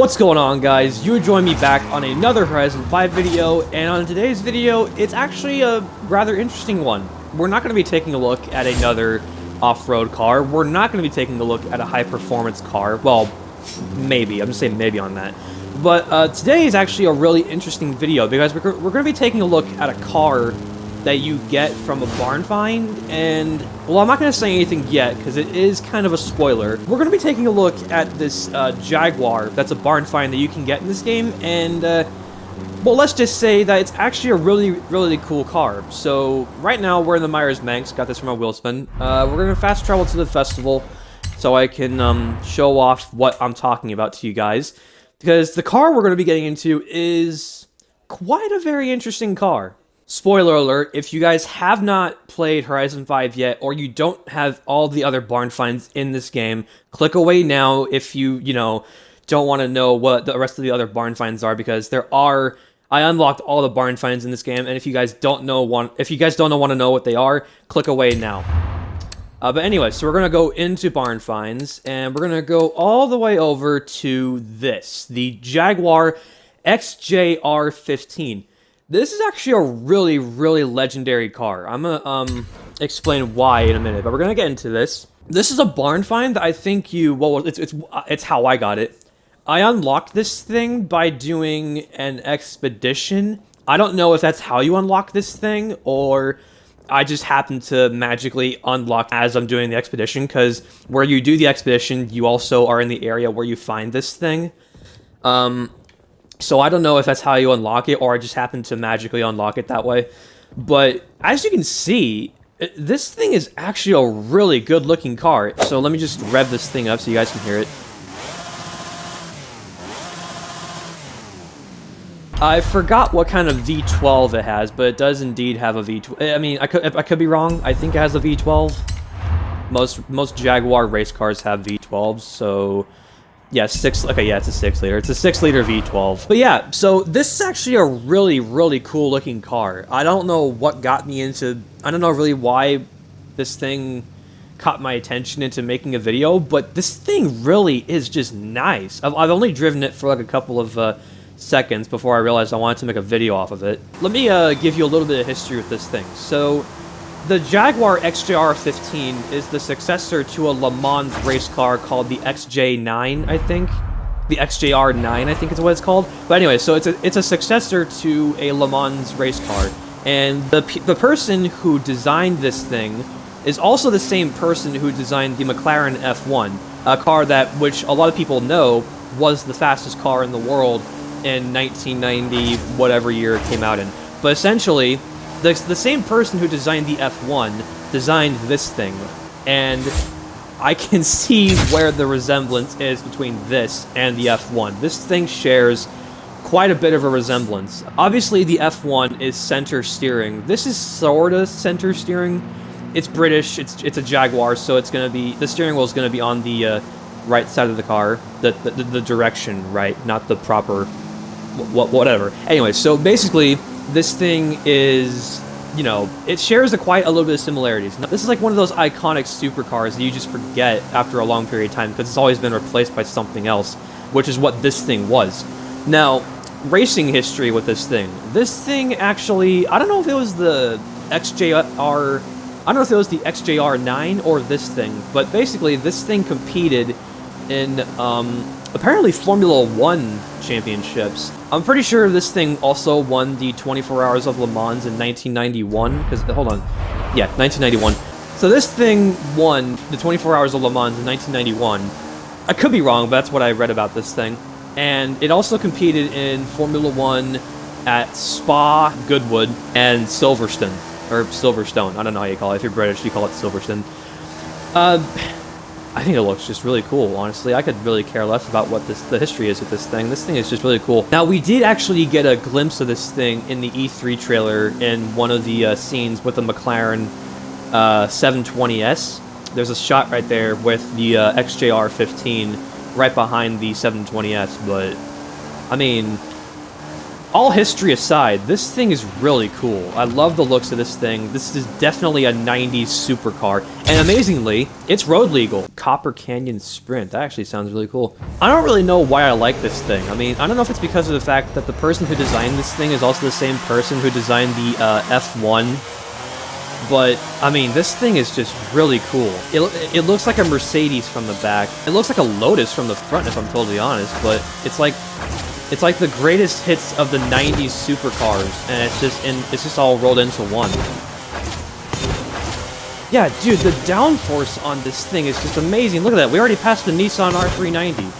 What's going on, guys? You join me back on another Horizon 5 video, and on today's video, it's actually a rather interesting one. We're not going to be taking a look at another off-road car. We're not going to be taking a look at a high-performance car. Well, maybe. I'm just saying maybe on that. But today is actually a really interesting video, because we're going to be taking a look at a car that you get from a barn find, and, well, I'm not going to say anything yet, because it is kind of a spoiler. We're going to be taking a look at this Jaguar that's a barn find that you can get in this game, and, well, let's just say that it's actually a really cool car. So, right now, we're in the Myers-Manx, got this from my wheel spin. We're going to fast travel to the festival, so I can show off what I'm talking about to you guys, because the car we're going to be getting into is quite a very interesting car. Spoiler alert, if you guys have not played Horizon 5 yet, or you don't have all the other barn finds in this game, click away now if you don't want to know what the rest of the other barn finds are, because I unlocked all the barn finds in this game, and if you guys don't want to know what they are, click away now. But anyway, so we're going to go into barn finds, and we're going to go all the way over to this, the Jaguar XJR-15. This is actually a really legendary car. I'm gonna explain why in a minute, but we're gonna get into this. This is a barn find that I think it's how I got it. I unlocked this thing by doing an expedition. I don't know if that's how you unlock this thing, or I just happened to magically unlock as I'm doing the expedition, because where you do the expedition, you also are in the area where you find this thing. So I don't know if that's how you unlock it, or I just happened to magically unlock it that way. But as you can see, this thing is actually a really good-looking car. So let me just rev this thing up so you guys can hear it. I forgot what kind of V12 it has, but it does indeed have a V12. I mean, I could be wrong. I think it has a V12. Most Jaguar race cars have V12s, so... yeah, it's a 6-liter. It's a 6-liter V12. But yeah, so this is actually a really cool looking car. I don't know what got me into... I don't know really why this thing caught my attention into making a video, but this thing really is just nice. I've only driven it for like a couple of seconds before I realized I wanted to make a video off of it. Let me give you a little bit of history with this thing. So, the Jaguar XJR-15 is the successor to a Le Mans race car called the XJ9, I think. The XJR-9, I think is what it's called. But anyway, so it's a successor to a Le Mans race car. And the person who designed this thing is also the same person who designed the McLaren F1, a car which a lot of people know was the fastest car in the world in 1990, whatever year it came out in. But essentially, the same person who designed the F1 designed this thing, and I can see where the resemblance is between this and the F1. This thing shares quite a bit of a resemblance. Obviously, the F1 is center steering. This is sorta center steering. It's British, it's a Jaguar, so the steering wheel is gonna be on the right side of the car, the direction, right, not the proper, whatever. Anyway, so basically, this thing is, it shares quite a little bit of similarities. Now, this is like one of those iconic supercars that you just forget after a long period of time because it's always been replaced by something else, which is what this thing was. Now, racing history with this thing actually, I don't know if it was the XJR-9 or this thing, but basically this thing competed in, apparently Formula 1 championships. I'm pretty sure this thing also won the 24 Hours of Le Mans in 1991, because, hold on, yeah, 1991. So this thing won the 24 Hours of Le Mans in 1991. I could be wrong, but that's what I read about this thing. And it also competed in Formula 1 at Spa, Goodwood, and Silverstone. Or Silverstone, I don't know how you call it. If you're British, you call it Silverstone. I think it looks just really cool, honestly. I could really care less about what the history is with this thing. This thing is just really cool. Now, we did actually get a glimpse of this thing in the E3 trailer in one of the scenes with the McLaren 720S. There's a shot right there with the XJR-15 right behind the 720S, but, I mean, all history aside, this thing is really cool. I love the looks of this thing. This is definitely a 90s supercar. And amazingly, it's road legal. Copper Canyon Sprint. That actually sounds really cool. I don't really know why I like this thing. I mean, I don't know if it's because of the fact that the person who designed this thing is also the same person who designed the F1. But, I mean, this thing is just really cool. It looks like a Mercedes from the back. It looks like a Lotus from the front, if I'm totally honest. But it's like the greatest hits of the 90s supercars, and it's just all rolled into one. Yeah, dude, the downforce on this thing is just amazing. Look at that. We already passed the Nissan R390.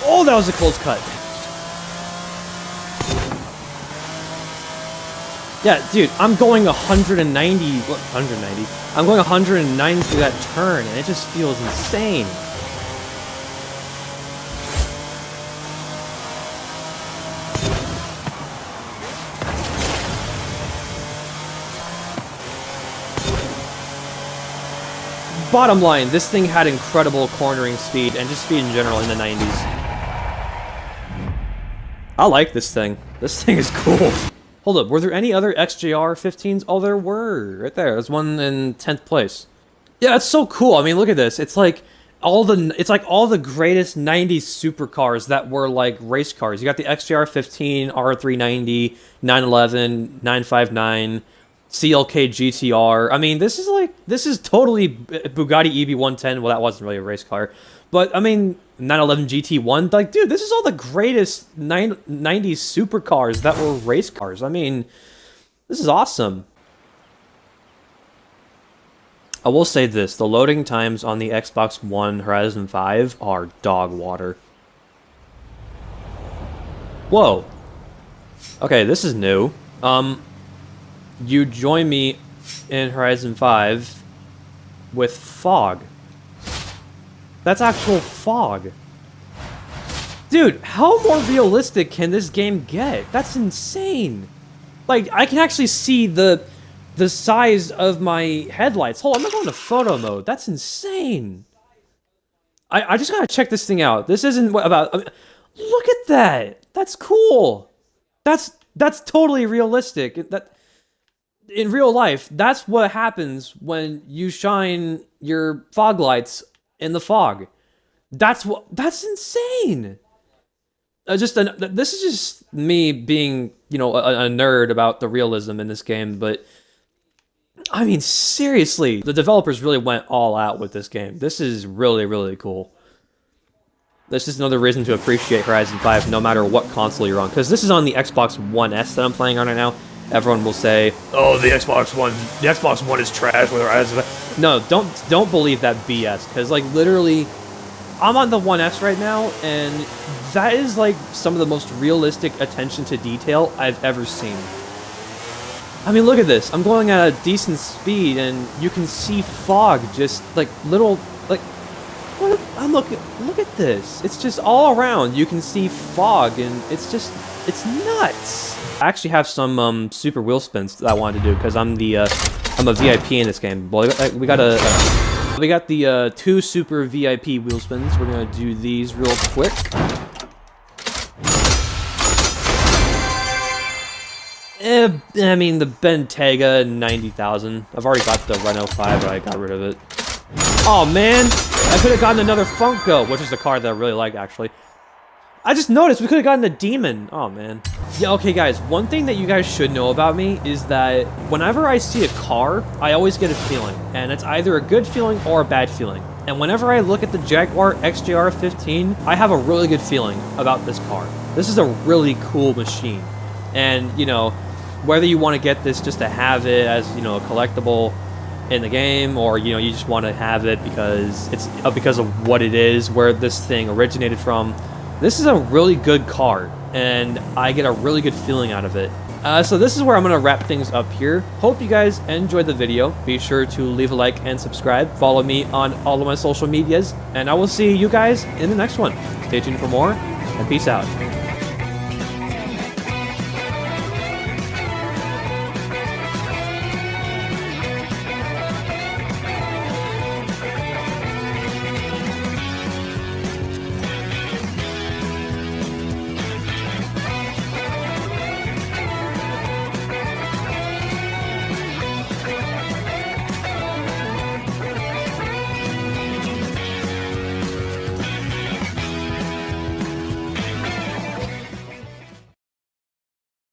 Oh, that was a close cut. Yeah, dude, I'm going 190, I'm going 190 through that turn, and it just feels insane. Bottom line, this thing had incredible cornering speed, and just speed in general in the 90s. I like this thing. This thing is cool. Hold up, were there any other XJR-15s? Oh, there were. Right there. There's one in 10th place. Yeah, it's so cool. I mean, look at this. It's like all the greatest 90s supercars that were like race cars. You got the XJR-15, R390, 911, 959, CLK GTR. I mean, this is totally Bugatti EB110. Well, that wasn't really a race car. But, I mean, 911 GT1, like, dude, this is all the greatest 90s supercars that were race cars. I mean, this is awesome. I will say this, the loading times on the Xbox One Horizon 5 are dog water. Whoa. Okay, this is new. You join me in Horizon 5 with fog. That's actual fog. Dude, how more realistic can this game get? That's insane. Like, I can actually see the size of my headlights. Hold on, I'm not going to photo mode. That's insane. I just gotta check this thing out. This isn't about... I mean, look at that. That's cool. That's totally realistic. In real life, that's what happens when you shine your fog lights in the fog. That's insane. This is just me being, you know, a nerd about the realism in this game, but I mean, seriously, the developers really went all out with this game. This is really, really cool. This is another reason to appreciate Horizon 5 no matter what console you're on, because this is on the Xbox One S that I'm playing on right now. Everyone will say, "Oh, the Xbox One is trash with Horizon 5." No, don't believe that BS, because like literally, I'm on the One S right now, and that is like some of the most realistic attention to detail I've ever seen. I mean, look at this. I'm going at a decent speed, and you can see fog, just like little, like, what? Look at this. It's just all around. You can see fog, and it's nuts. I actually have some super wheel spins that I wanted to do because I'm a VIP in this game. Well, we got the 2 super VIP wheel spins. We're gonna do these real quick. I mean, the Bentayga 90,000. I've already got the Renault 5, but I got rid of it. Oh man, I could have gotten another Funko, which is the car that I really like, actually. I just noticed we could have gotten a Demon. Oh man. Yeah, okay guys, one thing that you guys should know about me is that whenever I see a car, I always get a feeling. And it's either a good feeling or a bad feeling. And whenever I look at the Jaguar XJR-15, I have a really good feeling about this car. This is a really cool machine. And, you know, whether you want to get this just to have it as, you know, a collectible in the game, or, you know, you just want to have it because it's because of what it is, where this thing originated from, this is a really good car, and I get a really good feeling out of it. So this is where I'm going to wrap things up here. Hope you guys enjoyed the video. Be sure to leave a like and subscribe. Follow me on all of my social medias, and I will see you guys in the next one. Stay tuned for more, and peace out.